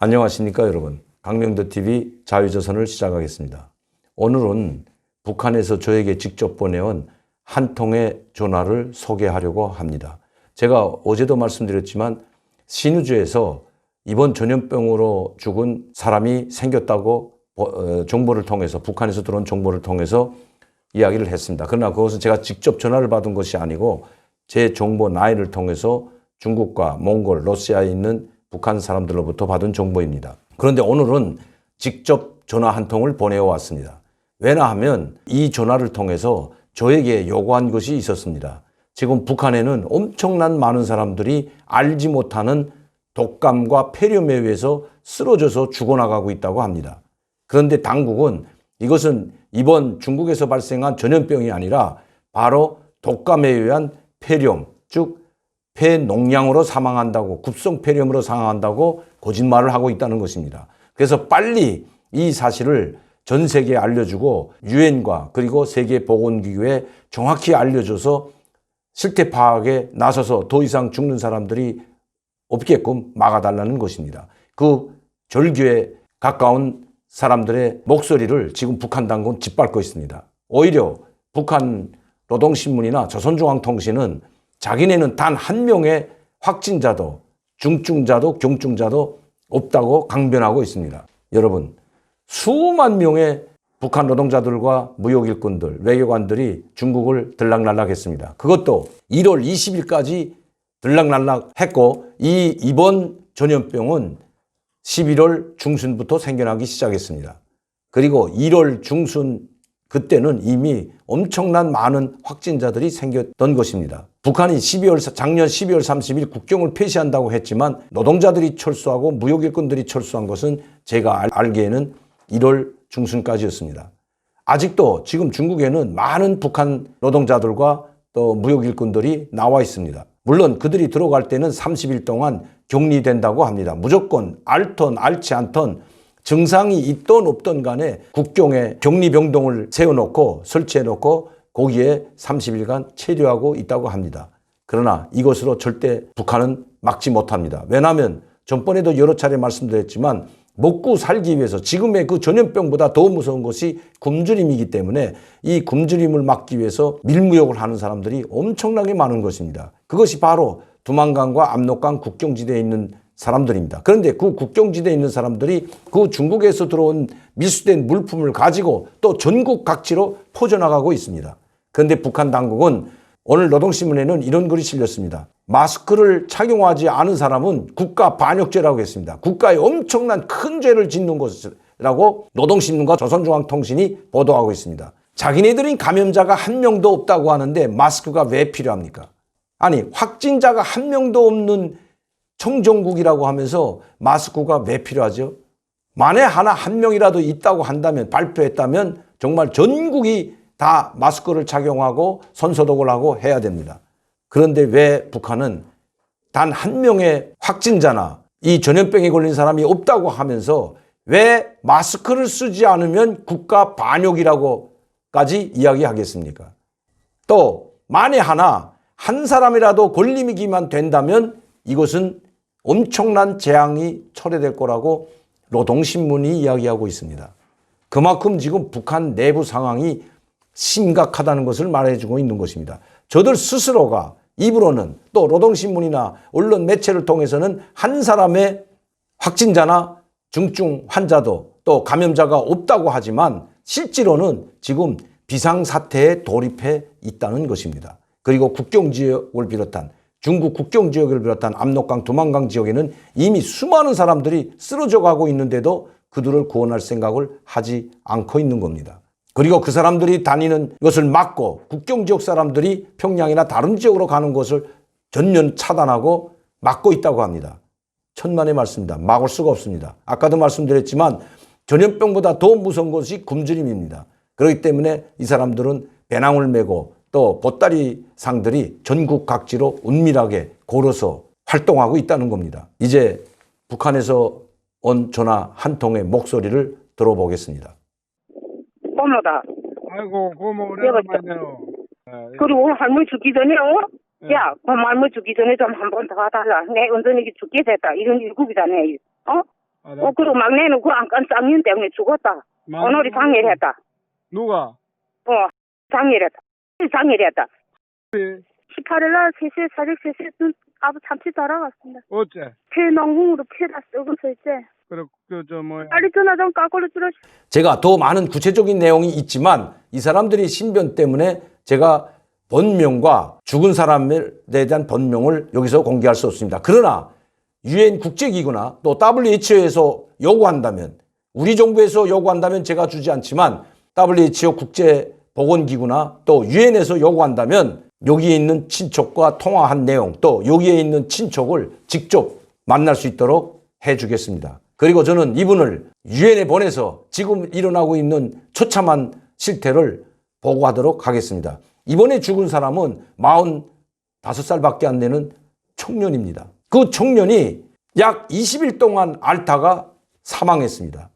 안녕하십니까 여러분. 강명도TV 자유조선을 시작하겠습니다. 오늘은 북한에서 저에게 직접 보내온 한 통의 전화를 소개하려고 합니다. 제가 어제도 말씀드렸지만 신의주에서 이번 전염병으로 죽은 사람이 생겼다고 정보를 통해서, 북한에서 들어온 정보를 통해서 이야기를 했습니다. 그러나 그것은 제가 직접 전화를 받은 것이 아니고 제 정보 라인을 통해서 중국과 몽골, 러시아에 있는 북한 사람들로부터 받은 정보입니다. 그런데 오늘은 직접 전화 한 통을 보내왔습니다. 왜냐하면 이 전화를 통해서 저에게 요구한 것이 있었습니다. 지금 북한에는 엄청난 많은 사람들이 알지 못하는 독감과 폐렴에 의해서 쓰러져서 죽어나가고 있다고 합니다. 그런데 당국은 이것은 이번 중국에서 발생한 전염병이 아니라 바로 독감에 의한 폐렴, 즉 폐농량으로 사망한다고, 급성 폐렴으로 사망한다고 거짓말을 하고 있다는 것입니다. 그래서 빨리 이 사실을 전 세계에 알려주고 유엔과 그리고 세계보건기구에 정확히 알려줘서 실태 파악에 나서서 더 이상 죽는 사람들이 없게끔 막아달라는 것입니다. 그 절규에 가까운 사람들의 목소리를 지금 북한 당국은 짓밟고 있습니다. 오히려 북한 노동신문이나 조선중앙통신은 자기네는 단 한 명의 확진자도, 중증자도, 경증자도 없다고 강변하고 있습니다. 여러분, 수만 명의 북한 노동자들과 무역일꾼들, 외교관들이 중국을 들락날락했습니다. 그것도 1월 20일까지 들락날락했고 이번 전염병은 11월 중순부터 생겨나기 시작했습니다. 그리고 1월 중순 그때는 이미 엄청난 많은 확진자들이 생겼던 것입니다. 북한이 작년 12월 30일 국경을 폐쇄한다고 했지만 노동자들이 철수하고 무역일꾼들이 철수한 것은 제가 알기에는 1월 중순까지였습니다. 아직도 지금 중국에는 많은 북한 노동자들과 또 무역일꾼들이 나와 있습니다. 물론 그들이 들어갈 때는 30일 동안 격리된다고 합니다. 무조건 앓던 앓지 않던 증상이 있던 없던 간에 국경에 격리병동을 세워놓고 설치해놓고 거기에 30일간 체류하고 있다고 합니다. 그러나 이것으로 절대 북한은 막지 못합니다. 왜냐하면 전번에도 여러 차례 말씀드렸지만 먹고 살기 위해서 지금의 그 전염병보다 더 무서운 것이 굶주림이기 때문에 이 굶주림을 막기 위해서 밀무역을 하는 사람들이 엄청나게 많은 것입니다. 그것이 바로 두만강과 압록강 국경지대에 있는 사람들입니다. 그런데 그 국경지대에 있는 사람들이 그 중국에서 들어온 밀수된 물품을 가지고 또 전국 각지로 퍼져나가고 있습니다. 그런데 북한 당국은 오늘 노동신문에는 이런 글이 실렸습니다. 마스크를 착용하지 않은 사람은 국가 반역죄라고 했습니다. 국가에 엄청난 큰 죄를 짓는 것이라고 노동신문과 조선중앙통신이 보도하고 있습니다. 자기네들은 감염자가 한 명도 없다고 하는데 마스크가 왜 필요합니까? 아니, 확진자가 한 명도 없는 청정국이라고 하면서 마스크가 왜 필요하죠? 만에 한 명이라도 있다고 한다면, 발표했다면 정말 전국이 다 마스크를 착용하고 손소독을 하고 해야 됩니다. 그런데 왜 북한은 단 한 명의 확진자나 이 전염병에 걸린 사람이 없다고 하면서 왜 마스크를 쓰지 않으면 국가 반역이라고까지 이야기하겠습니까? 또 만에 한 사람이라도 걸리기만 된다면 이것은 엄청난 재앙이 초래될 거라고 노동신문이 이야기하고 있습니다. 그만큼 지금 북한 내부 상황이 심각하다는 것을 말해주고 있는 것입니다. 저들 스스로가 입으로는 또 노동신문이나 언론 매체를 통해서는 한 사람의 확진자나 중증 환자도 또 감염자가 없다고 하지만 실제로는 지금 비상사태에 돌입해 있다는 것입니다. 그리고 국경지역을 비롯한 중국 국경지역을 비롯한 압록강, 두만강 지역에는 이미 수많은 사람들이 쓰러져 가고 있는데도 그들을 구원할 생각을 하지 않고 있는 겁니다. 그리고 그 사람들이 다니는 것을 막고 국경지역 사람들이 평양이나 다른 지역으로 가는 것을 전면 차단하고 막고 있다고 합니다. 천만의 말씀입니다. 막을 수가 없습니다. 아까도 말씀드렸지만 전염병보다 더 무서운 것이 굶주림입니다. 그렇기 때문에 이 사람들은 배낭을 메고 또 보따리 상들이 전국 각지로 은밀하게 걸어서 활동하고 있다는 겁니다. 이제 북한에서 온 전화 한 통의 목소리를 들어보겠습니다. 고모다. 아이고 고모 오랜만이네요. 그리고 할머니 죽기 전에 야, 그럼 할머니 죽기 전에 좀 한 번 더 와달라. 내 은전이 죽게 됐다. 이런 일국이잖아. 그리고 막내는 그 안간 쌍년 때문에 죽었다. 오늘이 장례했다. 누가? 장례했다. 장례했다. 예. 18일날 3시에 사직 3시에 아버 참치 따라갔습니다. 어째? 폐농궁으로 피가 썩어서 이제 그래, 뭐야. 빨리 전화 좀 까꼴로 줄여. 제가 더 많은 구체적인 내용이 있지만 이 사람들이 신변 때문에 제가 본명과 죽은 사람에 대한 본명을 여기서 공개할 수 없습니다. 그러나 유엔 국제기구나 또 WHO에서 요구한다면, 우리 정부에서 요구한다면 제가 주지 않지만 WHO 국제보건기구나 또 유엔에서 요구한다면 여기에 있는 친척과 통화한 내용, 또 여기에 있는 친척을 직접 만날 수 있도록 해주겠습니다. 그리고 저는 이분을 유엔에 보내서 지금 일어나고 있는 처참한 실태를 보고하도록 하겠습니다. 이번에 죽은 사람은 45살밖에 안 되는 청년입니다. 그 청년이 약 20일 동안 앓다가 사망했습니다.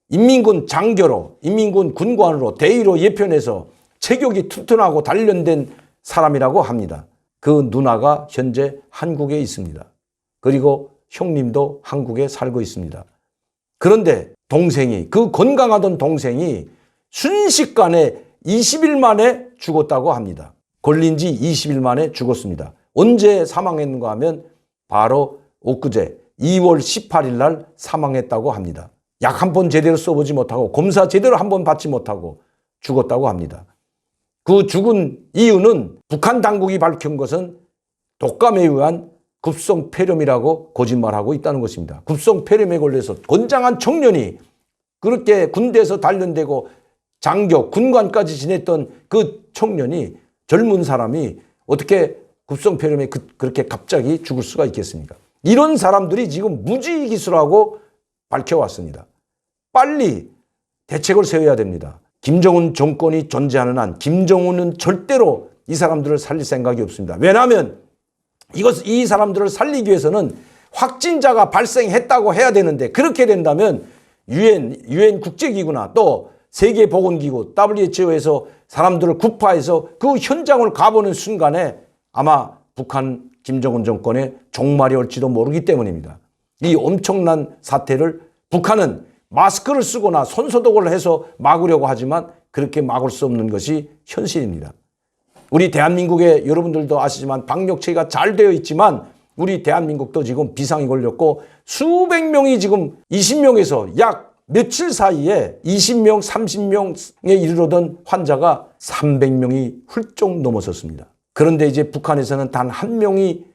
인민군 장교로, 인민군 군관으로 대위로 예편해서 체격이 튼튼하고 단련된 사람이라고 합니다. 그 누나가 현재 한국에 있습니다. 그리고 형님도 한국에 살고 있습니다. 그런데 동생이, 그 건강하던 동생이 순식간에 20일 만에 죽었다고 합니다. 걸린 지 20일 만에 죽었습니다. 언제 사망했는가 하면 바로 엊그제 2월 18일 날 사망했다고 합니다. 약 한 번 제대로 써보지 못하고 검사 제대로 한 번 받지 못하고 죽었다고 합니다. 그 죽은 이유는 북한 당국이 밝힌 것은 독감에 의한 급성폐렴이라고 거짓말하고 있다는 것입니다. 급성폐렴에 걸려서 건장한 청년이 그렇게 군대에서 단련되고 장교, 군관까지 지냈던 그 청년이, 젊은 사람이 어떻게 급성폐렴에 그렇게 갑자기 죽을 수가 있겠습니까? 이런 사람들이 지금 무지기수라고 밝혀왔습니다. 빨리 대책을 세워야 됩니다. 김정은 정권이 존재하는 한 김정은은 절대로 이 사람들을 살릴 생각이 없습니다. 왜냐하면 이 사람들을 살리기 위해서는 확진자가 발생했다고 해야 되는데, 그렇게 된다면 유엔 국제기구나 또 세계보건기구 WHO에서 사람들을 구파해서 그 현장을 가보는 순간에 아마 북한 김정은 정권의 종말이 올지도 모르기 때문입니다. 이 엄청난 사태를 북한은 마스크를 쓰거나 손소독을 해서 막으려고 하지만 그렇게 막을 수 없는 것이 현실입니다. 우리 대한민국에 여러분들도 아시지만 방역체계가 잘 되어 있지만 우리 대한민국도 지금 비상이 걸렸고 수백 명이 지금 20명에서 약 며칠 사이에 20명, 30명에 이르러던 환자가 300명이 훌쩍 넘어섰습니다. 그런데 이제 북한에서는 단 한 명이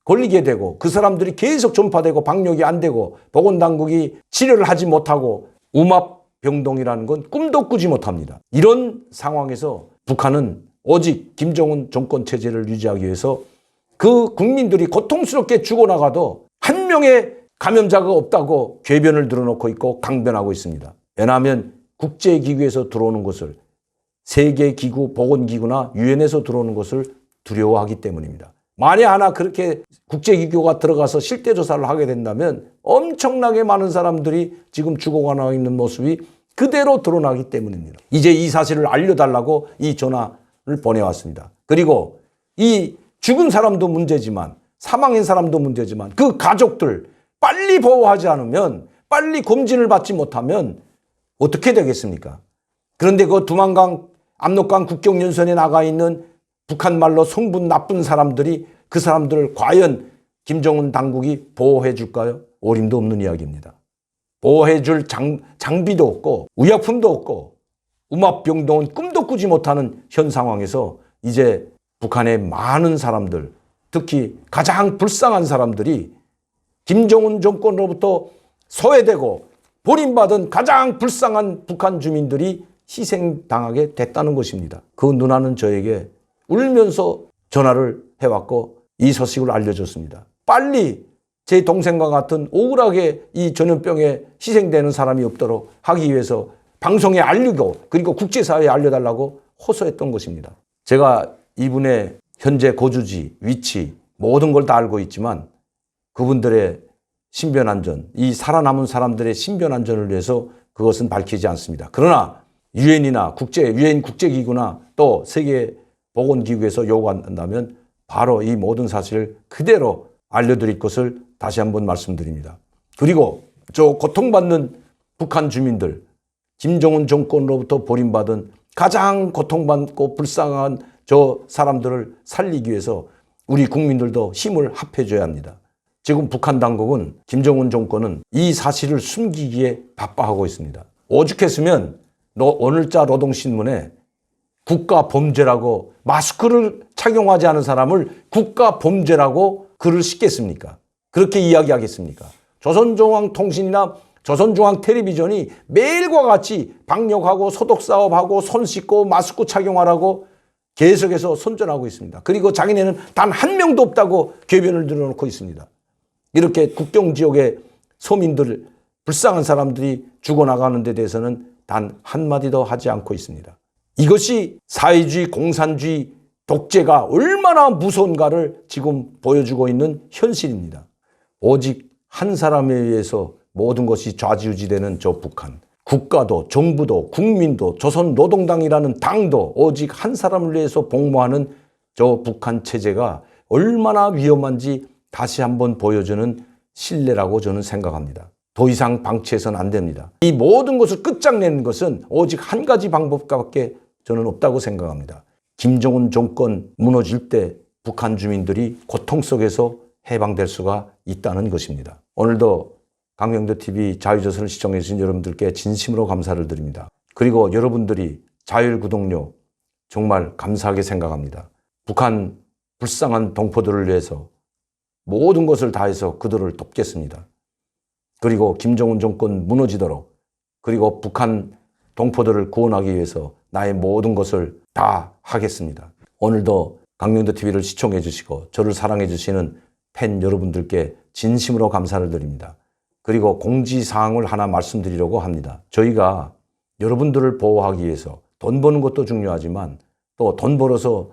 걸리게 되고 그 사람들이 계속 전파되고 방역이 안 되고 보건당국이 치료를 하지 못하고 음압병동이라는 건 꿈도 꾸지 못합니다. 이런 상황에서 북한은 오직 김정은 정권 체제를 유지하기 위해서 그 국민들이 고통스럽게 죽어나가도 한 명의 감염자가 없다고 궤변을 늘어놓고 있고 강변하고 있습니다. 왜냐하면 국제기구에서 들어오는 것을, 세계기구, 보건기구나 유엔에서 들어오는 것을 두려워하기 때문입니다. 만에 하나 그렇게 국제기구가 들어가서 실태조사를 하게 된다면 엄청나게 많은 사람들이 지금 죽어가고 있는 모습이 그대로 드러나기 때문입니다. 이제 이 사실을 알려달라고 이 전화를 보내왔습니다. 그리고 이 죽은 사람도 문제지만 사망한 사람도 문제지만 그 가족들 빨리 보호하지 않으면, 빨리 검진을 받지 못하면 어떻게 되겠습니까? 그런데 그 두만강, 압록강 국경연선에 나가 있는 북한 말로 성분 나쁜 사람들이, 그 사람들을 과연 김정은 당국이 보호해 줄까요? 어림도 없는 이야기입니다. 보호해 줄 장비도 없고 의약품도 없고 음압병동은 꿈도 꾸지 못하는 현 상황에서 이제 북한의 많은 사람들, 특히 가장 불쌍한 사람들이 김정은 정권으로부터 소외되고 버림받은 가장 불쌍한 북한 주민들이 희생당하게 됐다는 것입니다. 그 누나는 저에게 울면서 전화를 해왔고 이 소식을 알려줬습니다. 빨리 제 동생과 같은 억울하게 이 전염병에 희생되는 사람이 없도록 하기 위해서 방송에 알리고 그리고 국제사회에 알려달라고 호소했던 것입니다. 제가 이분의 현재 거주지, 위치 모든 걸 다 알고 있지만 그분들의 신변안전, 이 살아남은 사람들의 신변안전을 위해서 그것은 밝히지 않습니다. 그러나 유엔이나 유엔 국제기구나 또 세계보건기구에서 요구한다면 바로 이 모든 사실을 그대로 알려드릴 것을 다시 한번 말씀드립니다. 그리고 저 고통받는 북한 주민들, 김정은 정권으로부터 버림받은 가장 고통받고 불쌍한 저 사람들을 살리기 위해서 우리 국민들도 힘을 합해줘야 합니다. 지금 북한 당국은 김정은 정권은 이 사실을 숨기기에 바빠하고 있습니다. 오죽했으면 오늘자 노동신문에 국가범죄라고 마스크를 착용하지 않은 사람을 국가범죄라고 글을 싣겠습니까? 그렇게 이야기하겠습니까? 조선중앙통신이나 조선중앙텔레비전이 매일과 같이 방역하고 소독사업하고 손 씻고 마스크 착용하라고 계속해서 선전하고 있습니다. 그리고 자기네는 단 한 명도 없다고 궤변을 들어놓고 있습니다. 이렇게 국경지역의 서민들, 불쌍한 사람들이 죽어나가는 데 대해서는 단 한마디도 하지 않고 있습니다. 이것이 사회주의, 공산주의, 독재가 얼마나 무서운가를 지금 보여주고 있는 현실입니다. 오직 한 사람에 의해서 모든 것이 좌지우지되는 저 북한. 국가도 정부도 국민도 조선노동당이라는 당도 오직 한 사람을 위해서 복무하는 저 북한 체제가 얼마나 위험한지 다시 한번 보여주는 신뢰라고 저는 생각합니다. 더 이상 방치해서는 안 됩니다. 이 모든 것을 끝장내는 것은 오직 한 가지 방법밖에 저는 없다고 생각합니다. 김정은 정권 무너질 때 북한 주민들이 고통 속에서 해방될 수가 있다는 것입니다. 오늘도 강명도TV 자유조선을 시청해 주신 여러분들께 진심으로 감사를 드립니다. 그리고 여러분들이 자율 구독료 정말 감사하게 생각합니다. 북한 불쌍한 동포들을 위해서 모든 것을 다해서 그들을 돕겠습니다. 그리고 김정은 정권 무너지도록, 그리고 북한 동포들을 구원하기 위해서 나의 모든 것을 다 하겠습니다. 오늘도 강명도TV를 시청해 주시고 저를 사랑해 주시는 팬 여러분들께 진심으로 감사를 드립니다. 그리고 공지사항을 하나 말씀드리려고 합니다. 저희가 여러분들을 보호하기 위해서 돈 버는 것도 중요하지만 또 돈 벌어서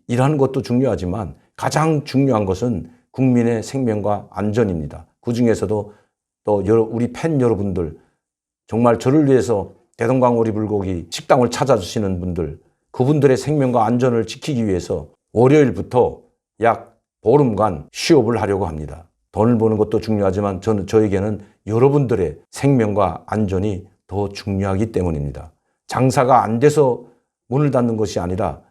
일하는 것도 중요하지만 가장 중요한 것은 국민의 생명과 안전입니다. 그중에서도 또 우리 팬 여러분들, 정말 저를 위해서 대동강 오리불고기 식당을 찾아주시는 분들, 그분들의 생명과 안전을 지키기 위해서 월요일부터 약 보름간 휴업을 하려고 합니다. 돈을 버는 것도 중요하지만 저에게는 여러분들의 생명과 안전이 더 중요하기 때문입니다. 장사가 안 돼서 문을 닫는 것이 아니라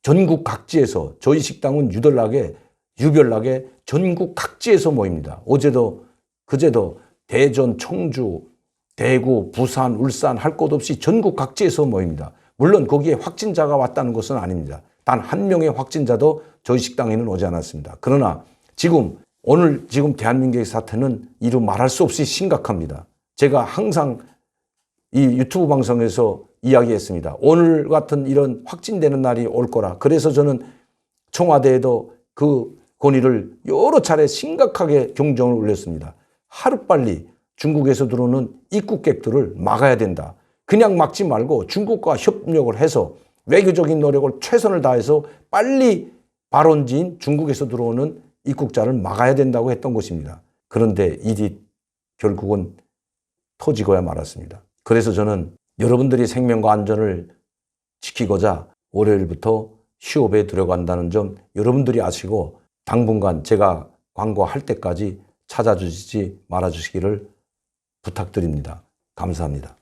전국 각지에서 저희 식당은 유별나게 전국 각지에서 모입니다. 어제도 그제도 대전, 청주, 대구, 부산, 울산 할 것 없이 전국 각지에서 모입니다. 물론 거기에 확진자가 왔다는 것은 아닙니다. 단 한 명의 확진자도 저희 식당에는 오지 않았습니다. 그러나 오늘 대한민국의 사태는 이루 말할 수 없이 심각합니다. 제가 항상 이 유튜브 방송에서 이야기했습니다. 오늘 같은 이런 확진되는 날이 올 거라. 그래서 저는 청와대에도 그 건의를 여러 차례 심각하게 경종을 울렸습니다. 하루빨리 중국에서 들어오는 입국객들을 막아야 된다. 그냥 막지 말고 중국과 협력을 해서 외교적인 노력을 최선을 다해서 빨리 발원지인 중국에서 들어오는 입국자를 막아야 된다고 했던 것입니다. 그런데 일이 결국은 터지고야 말았습니다. 그래서 저는 여러분들이 생명과 안전을 지키고자 월요일부터 휴업에 들어간다는 점 여러분들이 아시고 당분간 제가 광고할 때까지 찾아주시지 말아주시기를 부탁드립니다. 감사합니다.